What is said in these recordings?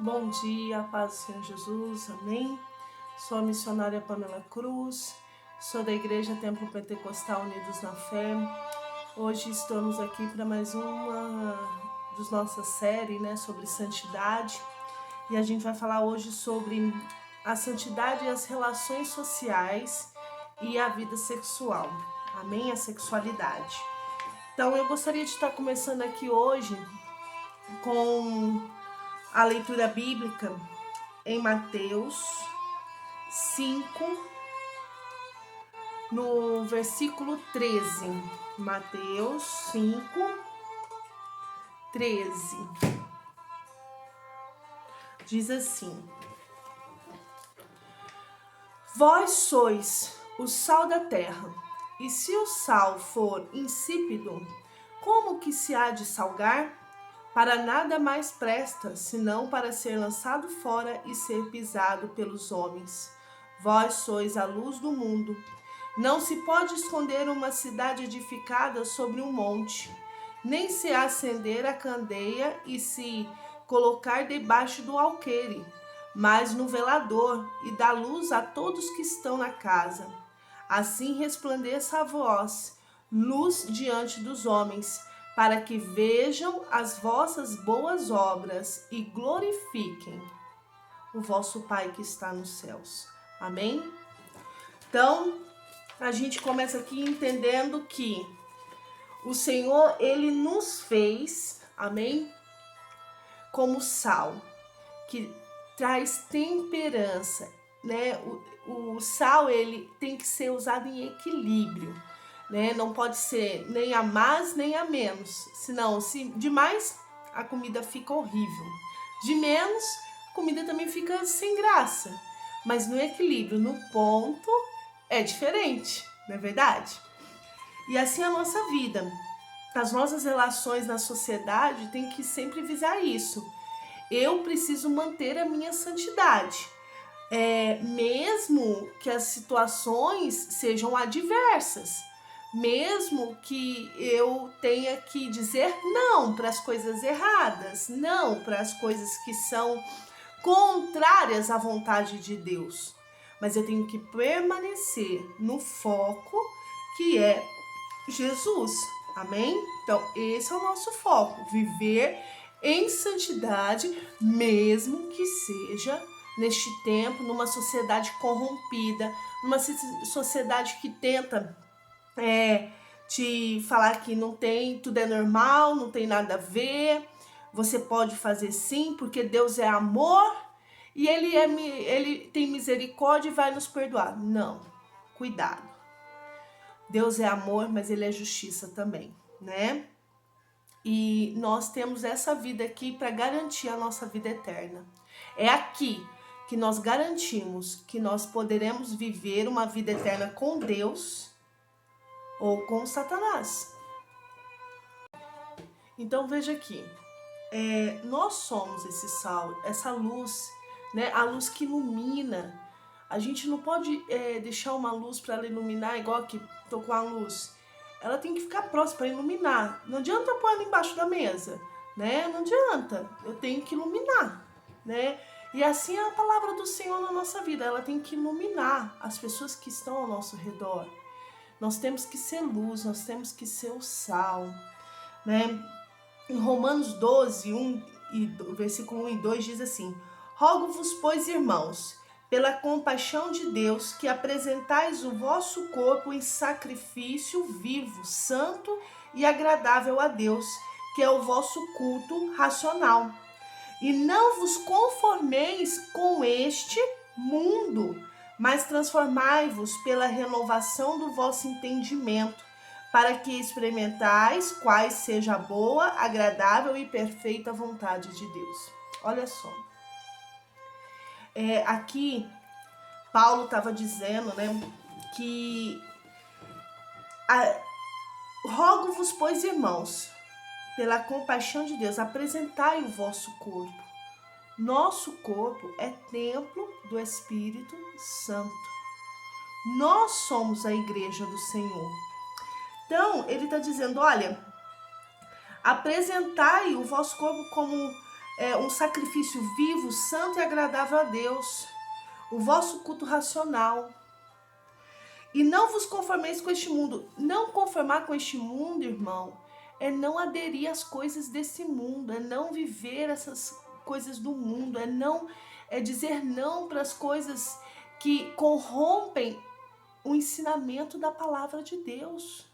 Bom dia, paz do Senhor Jesus, amém? Sou a missionária Pamela Cruz, sou da Igreja Templo Pentecostal Unidos na Fé. Hoje estamos aqui para mais uma das nossas séries, sobre santidade. E a gente vai falar hoje sobre a santidade e as relações sociais e a vida sexual, amém? A sexualidade. Então eu gostaria de estar começando aqui hoje com a leitura bíblica em Mateus 5, no versículo 13. Mateus 5, 13. Diz assim: Vós sois o sal da terra, e se o sal for insípido, como que se há de salgar? Para nada mais presta, senão para ser lançado fora e ser pisado pelos homens. Vós sois a luz do mundo. Não se pode esconder uma cidade edificada sobre um monte, nem se acender a candeia e se colocar debaixo do alqueire, mas no velador, e dá luz a todos que estão na casa. Assim resplandeça a vós, luz diante dos homens, para que vejam as vossas boas obras e glorifiquem o vosso Pai que está nos céus. Amém? Então, a gente começa aqui entendendo que o Senhor, Ele nos fez, amém? Como sal, que traz temperança, né? O sal, ele tem que ser usado em equilíbrio, né? Não pode ser nem a mais nem a menos, senão se demais a comida fica horrível, de menos a comida também fica sem graça, mas no equilíbrio, no ponto, é diferente, não é verdade? E assim a nossa vida, as nossas relações na sociedade tem que sempre visar isso. Eu preciso manter a minha santidade, mesmo que as situações sejam adversas, mesmo que eu tenha que dizer não para as coisas erradas, não para as coisas que são contrárias à vontade de Deus, mas eu tenho que permanecer no foco que é Jesus, amém? Então esse é o nosso foco, viver em santidade, mesmo que seja neste tempo, numa sociedade corrompida, numa sociedade que tenta te falar que não tem, tudo é normal, não tem nada a ver, você pode fazer sim, porque Deus é amor e Ele tem misericórdia e vai nos perdoar. Não, cuidado. Deus é amor, mas Ele é justiça também, né? E nós temos essa vida aqui para garantir a nossa vida eterna. É aqui que nós garantimos que nós poderemos viver uma vida eterna com Deus ou com Satanás. Então veja aqui, nós somos esse sal, essa luz, né? A luz que ilumina. A gente não pode deixar uma luz para ela iluminar igual que tô com a luz. Ela tem que ficar próxima para iluminar. Não adianta pôr ela embaixo da mesa, né? Não adianta. Eu tenho que iluminar, né? E assim é a palavra do Senhor na nossa vida. Ela tem que iluminar as pessoas que estão ao nosso redor. Nós temos que ser luz, nós temos que ser o sal, né? Em Romanos 12, versículo 1 e 2 diz assim: Rogo-vos, pois, irmãos, pela compaixão de Deus, que apresentais o vosso corpo em sacrifício vivo, santo e agradável a Deus, que é o vosso culto racional. E não vos conformeis com este mundo, mas transformai-vos pela renovação do vosso entendimento, para que experimentais quais seja a boa, agradável e perfeita vontade de Deus. Olha só. Aqui, Paulo estava dizendo, né, que rogo-vos, pois, irmãos, pela compaixão de Deus, apresentai o vosso corpo. Nosso corpo é templo do Espírito Santo. Nós somos a igreja do Senhor. Então, ele está dizendo, olha, apresentai o vosso corpo como um sacrifício vivo, santo e agradável a Deus, o vosso culto racional. E não vos conformeis com este mundo. Não conformar com este mundo, irmão, é não aderir às coisas desse mundo, é não viver essas coisas do mundo, é dizer não para as coisas que corrompem o ensinamento da palavra de Deus.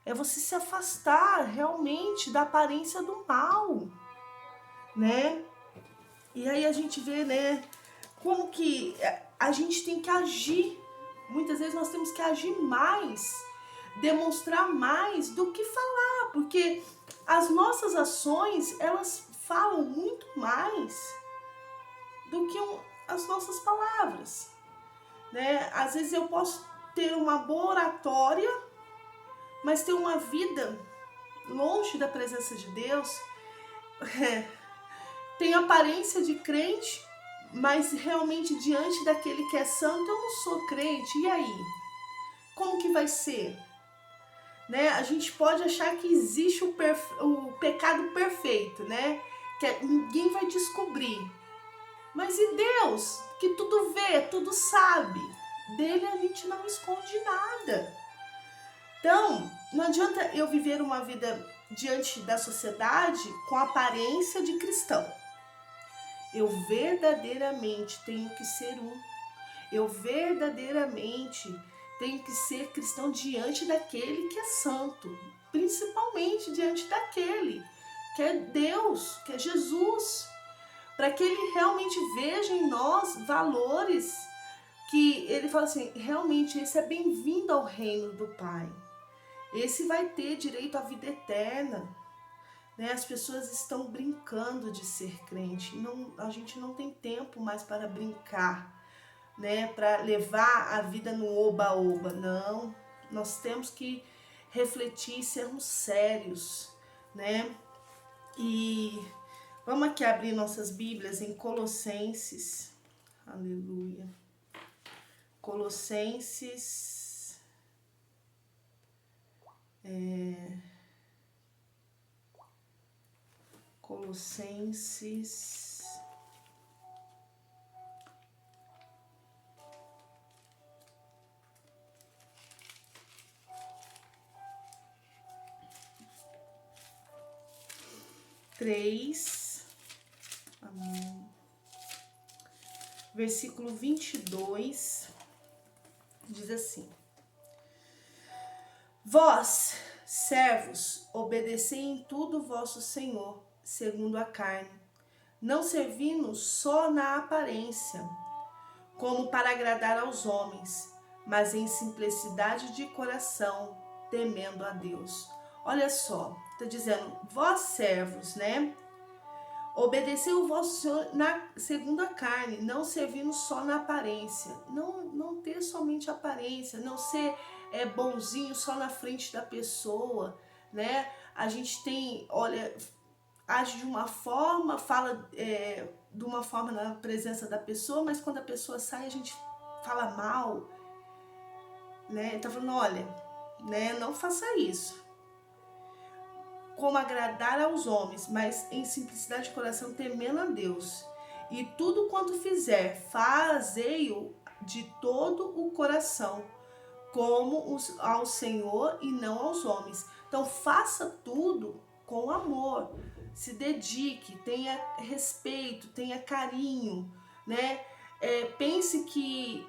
É você se afastar realmente da aparência do mal, né? E aí a gente vê, né, como que a gente tem que agir. Muitas vezes nós temos que agir mais, demonstrar mais do que falar, porque as nossas ações, elas falam muito mais do que as nossas palavras, né? Às vezes eu posso ter uma boa oratória, mas ter uma vida longe da presença de Deus, tem aparência de crente, mas realmente diante daquele que é santo, eu não sou crente. E aí? Como que vai ser? Né? A gente pode achar que existe o pecado perfeito, né? Que ninguém vai descobrir. Mas e Deus, que tudo vê, tudo sabe? Dele a gente não esconde nada. Então, não adianta eu viver uma vida diante da sociedade com aparência de cristão. Eu verdadeiramente tenho que ser eu verdadeiramente tenho que ser cristão diante daquele que é santo, principalmente diante daquele que é Deus, que é Jesus, para que ele realmente veja em nós valores que ele fala assim, realmente esse é bem-vindo ao reino do Pai, esse vai ter direito à vida eterna. Né? As pessoas estão brincando de ser crente. A gente não tem tempo mais para brincar, né? Para levar a vida no oba-oba. Não, nós temos que refletir e sermos sérios, né? E vamos aqui abrir nossas Bíblias em Colossenses. Aleluia. Colossenses. Colossenses 3, amém. Versículo 22, diz assim: Vós, servos, obedecei em tudo vosso Senhor, segundo a carne, não servindo só na aparência, como para agradar aos homens, mas em simplicidade de coração, temendo a Deus. Olha só, está dizendo, vós servos, né? Obedecei o vosso Senhor segundo a carne, não servindo só na aparência. Não ter somente aparência, não ser bonzinho só na frente da pessoa, né? A gente tem, olha, age de uma forma, fala de uma forma na presença da pessoa, mas quando a pessoa sai a gente fala mal, né? Tá falando, olha, né? Não faça isso. Como agradar aos homens, mas em simplicidade de coração, temendo a Deus. E tudo quanto fizer, fazei-o de todo o coração, como ao Senhor e não aos homens. Então, faça tudo com amor, se dedique, tenha respeito, tenha carinho, né? Pense que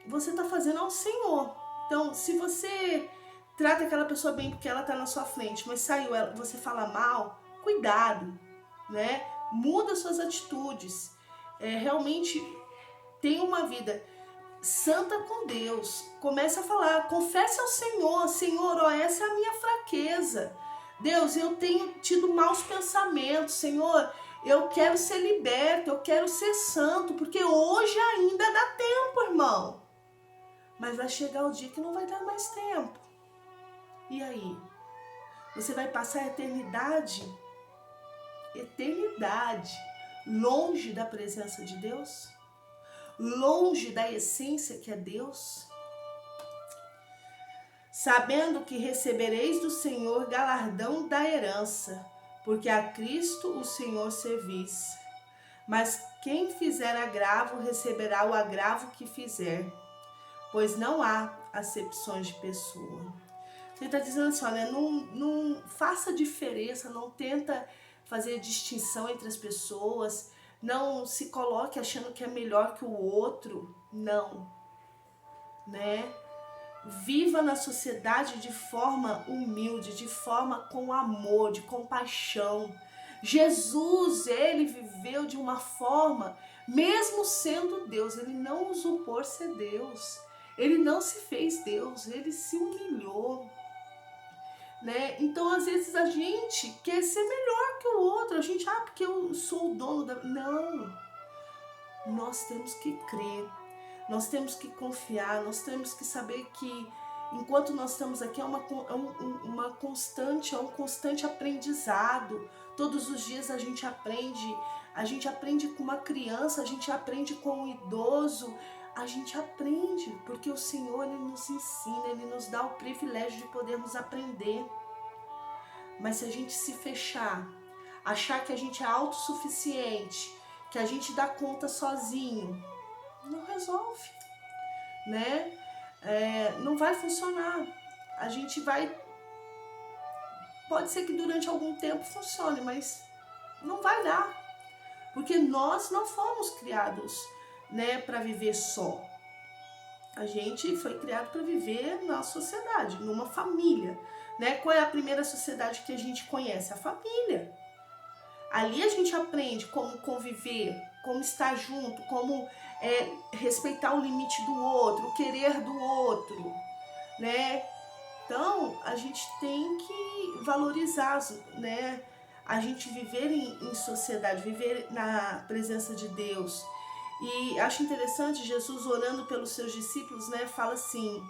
você está fazendo ao Senhor. Então, se você trata aquela pessoa bem porque ela está na sua frente, mas saiu, você fala mal, cuidado, né? Muda suas atitudes. Realmente tenha uma vida santa com Deus. Comece a falar, confesse ao Senhor, Senhor, ó, essa é a minha fraqueza. Deus, eu tenho tido maus pensamentos, Senhor, eu quero ser liberto, eu quero ser santo, porque hoje ainda dá tempo, irmão. Mas vai chegar o dia que não vai dar mais tempo. E aí? Você vai passar a eternidade longe da presença de Deus? Longe da essência que é Deus? Sabendo que recebereis do Senhor galardão da herança, porque a Cristo o Senhor servis. mas quem fizer agravo receberá o agravo que fizer, pois não há acepções de pessoa. Ele está dizendo assim, olha, não faça diferença, não tenta fazer distinção entre as pessoas, não se coloque achando que é melhor que o outro, não, né? Viva na sociedade de forma humilde, de forma com amor, de compaixão. Jesus, ele viveu de uma forma, mesmo sendo Deus, ele não usurpou ser Deus, ele não se fez Deus, ele se humilhou, né? Então, às vezes a gente quer ser melhor que o outro, a gente, porque eu sou o dono da... Não, nós temos que crer, nós temos que confiar, nós temos que saber que enquanto nós estamos aqui é uma constante, é um constante aprendizado. Todos os dias a gente aprende com uma criança, a gente aprende com um idoso, a gente aprende, porque o Senhor, ele nos ensina, ele nos dá o privilégio de podermos aprender. Mas se a gente se fechar, achar que a gente é autossuficiente, que a gente dá conta sozinho, não resolve, né? Não vai funcionar. A gente vai... Pode ser que durante algum tempo funcione, mas não vai dar. Porque nós não fomos criados, né, para viver só. A gente foi criado para viver na sociedade, numa família, né? Qual é a primeira sociedade que a gente conhece? A família. Ali a gente aprende como conviver, como estar junto, como respeitar o limite do outro, o querer do outro, né? Então, a gente tem que valorizar, né? A gente viver em sociedade, viver na presença de Deus. E acho interessante, Jesus orando pelos seus discípulos, né? Fala assim,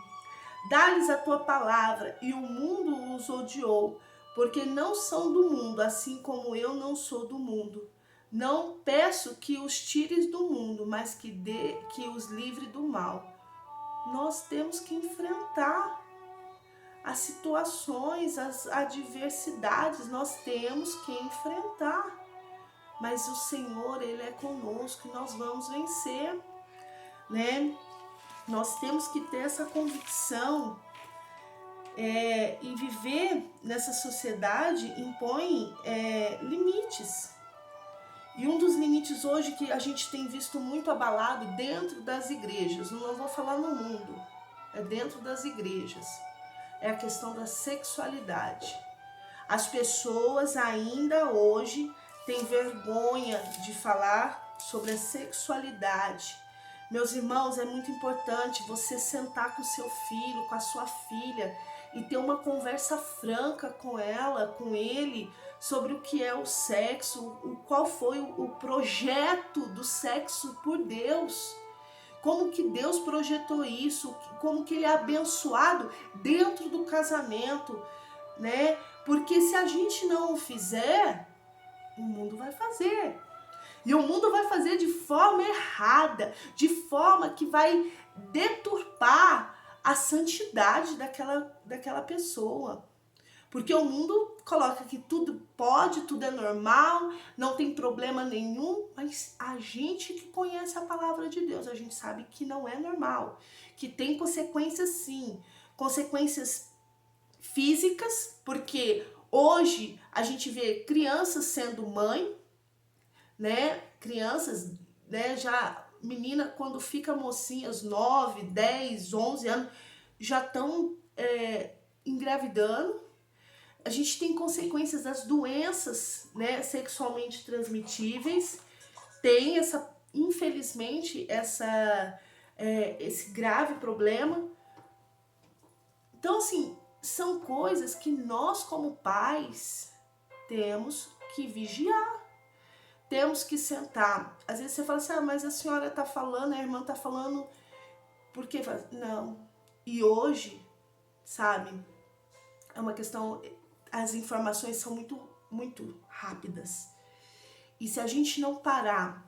dá-lhes a tua palavra e o mundo os odiou, porque não são do mundo, assim como eu não sou do mundo. Não peço que os tires do mundo, mas que os livre do mal. Nós temos que enfrentar as situações, as adversidades, nós temos que enfrentar. Mas o Senhor, ele é conosco e nós vamos vencer, né? Nós temos que ter essa convicção e viver nessa sociedade impõe limites. E um dos limites hoje que a gente tem visto muito abalado dentro das igrejas, não vou falar no mundo, é dentro das igrejas, é a questão da sexualidade. As pessoas ainda hoje têm vergonha de falar sobre a sexualidade. Meus irmãos, é muito importante você sentar com seu filho, com a sua filha e ter uma conversa franca com ela, com ele, sobre o que é o sexo, qual foi o projeto do sexo por Deus. Como que Deus projetou isso, como que ele é abençoado dentro do casamento, né? Porque se a gente não o fizer, o mundo vai fazer. E o mundo vai fazer de forma errada, de forma que vai deturpar a santidade daquela pessoa. Porque o mundo coloca que tudo pode, tudo é normal, não tem problema nenhum, mas a gente que conhece a palavra de Deus, a gente sabe que não é normal, que tem consequências sim, consequências físicas, porque hoje a gente vê crianças sendo mãe, né? Crianças, né? Já menina quando fica mocinhas, 9, 10, 11 anos, já estão engravidando. A gente tem consequências das doenças, né, sexualmente transmitíveis, tem infelizmente, esse grave problema. Então, assim, são coisas que nós como pais temos que vigiar, temos que sentar. Às vezes você fala assim, mas a senhora está falando, a irmã está falando, por que? Não. E hoje, sabe, é uma questão... As informações são muito, muito rápidas. E se a gente não parar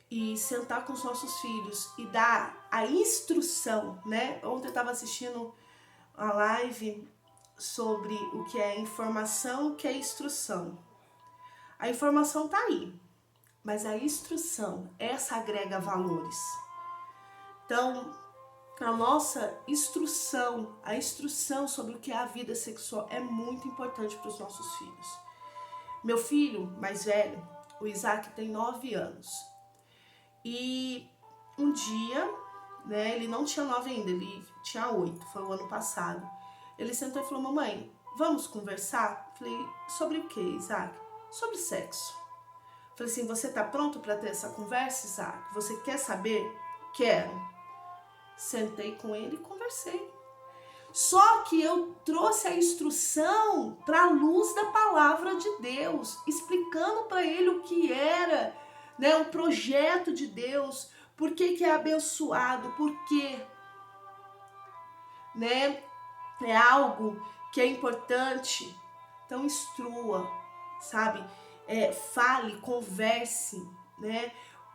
e sentar com os nossos filhos e dar a instrução, né? Ontem eu estava assistindo a live sobre o que é informação, o que é instrução. A informação tá aí. mas a instrução, essa agrega valores. Então, a nossa instrução, a instrução sobre o que é a vida sexual é muito importante para os nossos filhos. Meu filho mais velho, o Isaac, tem 9 anos. E um dia, né, ele não tinha 9 ainda, ele tinha 8, foi o ano passado. Ele sentou e falou: mamãe, vamos conversar? Falei: sobre o que, Isaac? Sobre sexo. Falei assim: você tá pronto para ter essa conversa, Isaac? Você quer saber? Quero. Sentei com ele e conversei. Só que eu trouxe a instrução para a luz da palavra de Deus, explicando para ele o que era, né, o projeto de Deus, por que é abençoado, por quê, né? É algo que é importante. Então instrua, sabe? Fale, converse, né?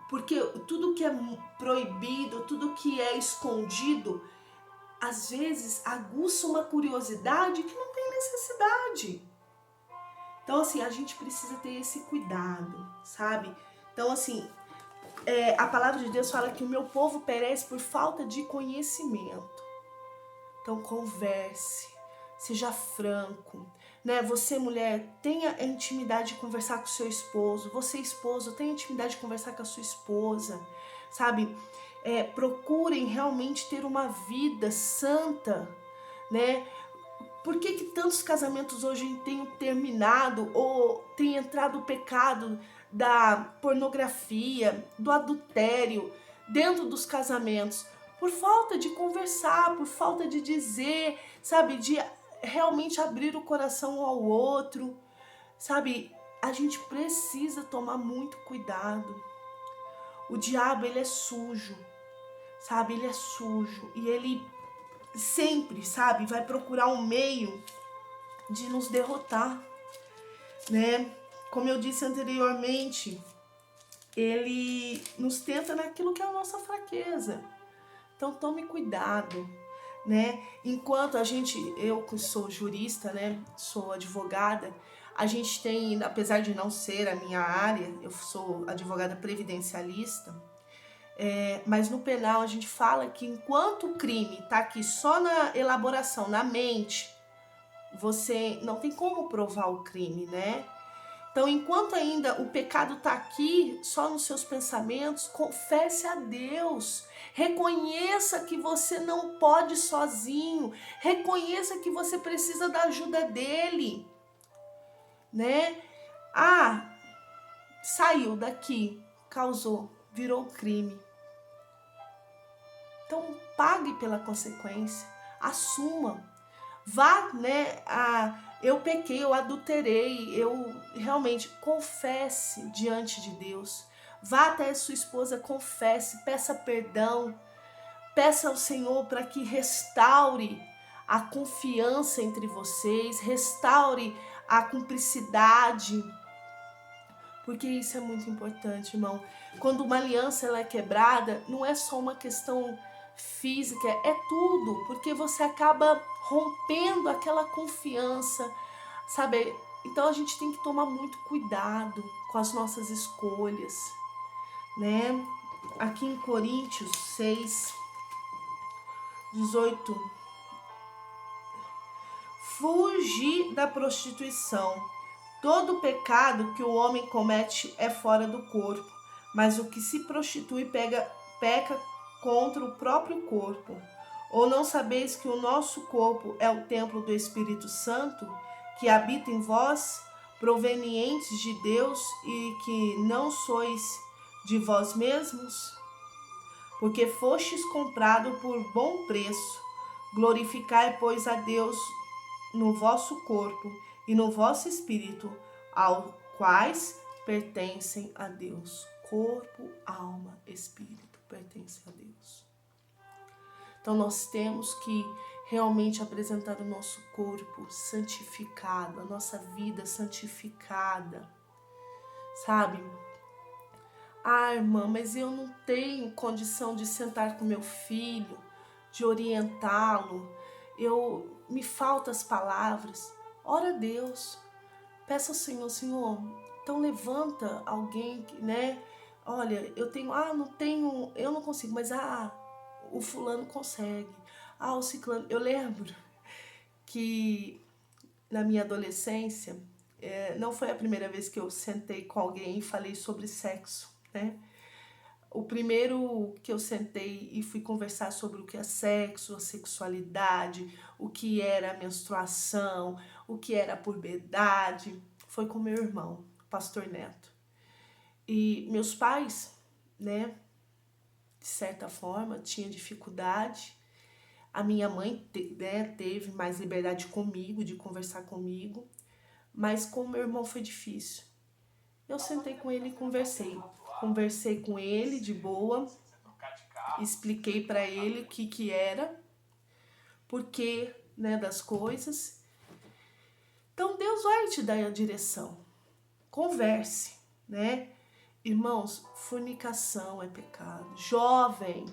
Porque tudo que é proibido, tudo que é escondido, às vezes aguça uma curiosidade que não tem necessidade. Então, assim, a gente precisa ter esse cuidado, sabe? Então, assim, a palavra de Deus fala que o meu povo perece por falta de conhecimento. Então, converse, seja franco, né? Você, mulher, tenha a intimidade de conversar com seu esposo. Você, esposo, tenha a intimidade de conversar com a sua esposa, sabe? Procurem realmente ter uma vida santa, né? Por que tantos casamentos hoje têm terminado ou tem entrado o pecado da pornografia, do adultério dentro dos casamentos? Por falta de conversar, por falta de dizer, sabe, de realmente abrir o coração um ao outro, sabe? A gente precisa tomar muito cuidado. O diabo, ele é sujo, sabe? Ele é sujo e ele sempre, sabe, vai procurar um meio de nos derrotar, né? Como eu disse anteriormente, ele nos tenta naquilo que é a nossa fraqueza. Então tome cuidado, né? Enquanto eu que sou jurista, né, sou advogada, a gente tem, apesar de não ser a minha área, eu sou advogada previdencialista, mas no penal a gente fala que enquanto o crime está aqui só na elaboração, na mente, você não tem como provar o crime, né? Então, enquanto ainda o pecado está aqui, só nos seus pensamentos, confesse a Deus. Reconheça que você não pode sozinho. Reconheça que você precisa da ajuda dele, né? Saiu daqui, causou, virou crime. Então, pague pela consequência, assuma. Vá, né, eu pequei, eu adulterei, eu realmente confesse diante de Deus. Vá até a sua esposa, confesse, peça perdão, peça ao Senhor para que restaure a confiança entre vocês, restaure a cumplicidade, porque isso é muito importante, irmão. Quando uma aliança ela é quebrada, não é só uma questão física, é tudo, porque você acaba rompendo aquela confiança, sabe? Então a gente tem que tomar muito cuidado com as nossas escolhas, né? Aqui em Coríntios 6, 18, fugir da prostituição. Todo pecado que o homem comete é fora do corpo, mas o que se prostitui peca contra o próprio corpo. Ou não sabeis que o nosso corpo é o templo do Espírito Santo, que habita em vós, provenientes de Deus, e que não sois de vós mesmos? Porque fostes comprado por bom preço. Glorificai, pois, a Deus no vosso corpo e no vosso espírito, aos quais pertencem a Deus. Corpo, alma, espírito pertencem a Deus. Então nós temos que realmente apresentar o nosso corpo santificado, a nossa vida santificada, sabe? Irmã, mas eu não tenho condição de sentar com meu filho, de orientá-lo, me faltam as palavras. Ora a Deus, peça ao Senhor, Senhor, Então levanta alguém que, né? Olha, eu tenho, não tenho, eu não consigo, mas o fulano consegue. O ciclano. Eu lembro que na minha adolescência, não foi a primeira vez que eu sentei com alguém e falei sobre sexo, né? O primeiro que eu sentei e fui conversar sobre o que é sexo, a sexualidade, o que era a menstruação, o que era a puberdade, foi com meu irmão, pastor Neto. E meus pais, né, de certa forma, tinham dificuldade. A minha mãe, né, teve mais liberdade comigo, de conversar comigo, mas com meu irmão foi difícil. Eu sentei com ele e conversei. Conversei com ele de boa, expliquei para ele o que era, porquê, né, das coisas. Então Deus vai te dar a direção. Converse, né? Irmãos, fornicação é pecado. Jovem,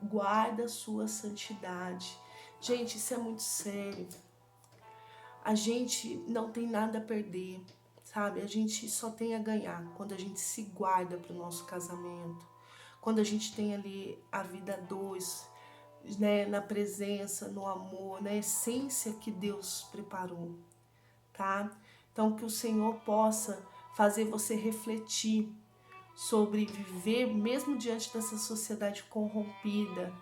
guarda a sua santidade. Gente, isso é muito sério. A gente não tem nada a perder, sabe? A gente só tem a ganhar quando a gente se guarda para o nosso casamento. Quando a gente tem ali a vida a dois, né? Na presença, no amor, na essência que Deus preparou, tá? Então que o Senhor possa fazer você refletir sobre viver mesmo diante dessa sociedade corrompida,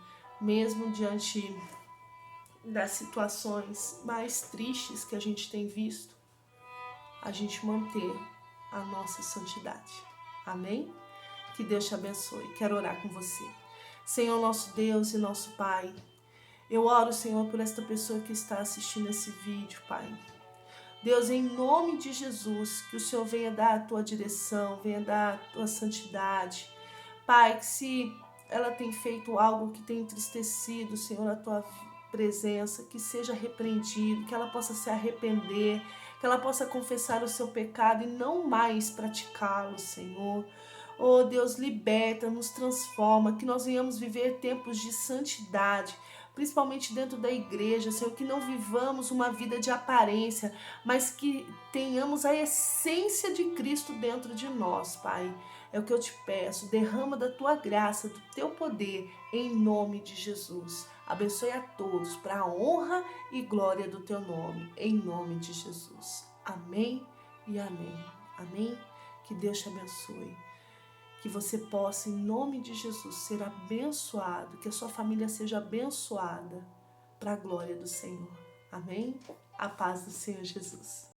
mesmo diante das situações mais tristes que a gente tem visto, a gente manter a nossa santidade. Amém? Que Deus te abençoe. Quero orar com você. Senhor, nosso Deus e nosso Pai, eu oro, Senhor, por esta pessoa que está assistindo esse vídeo, Pai. Deus, em nome de Jesus, que o Senhor venha dar a tua direção, venha dar a tua santidade. Pai, que se ela tem feito algo que tem entristecido, Senhor, a tua presença, que seja repreendido, que ela possa se arrepender, que ela possa confessar o seu pecado e não mais praticá-lo, Senhor. Oh Deus, liberta, nos transforma, que nós venhamos viver tempos de santidade, principalmente dentro da igreja, Senhor, que não vivamos uma vida de aparência, mas que tenhamos a essência de Cristo dentro de nós, Pai. É o que eu te peço, derrama da tua graça, do teu poder, em nome de Jesus. Abençoe a todos, para a honra e glória do teu nome, em nome de Jesus. Amém e amém. Amém? Que Deus te abençoe. Que você possa, em nome de Jesus, ser abençoado, que a sua família seja abençoada para a glória do Senhor. Amém? A paz do Senhor Jesus.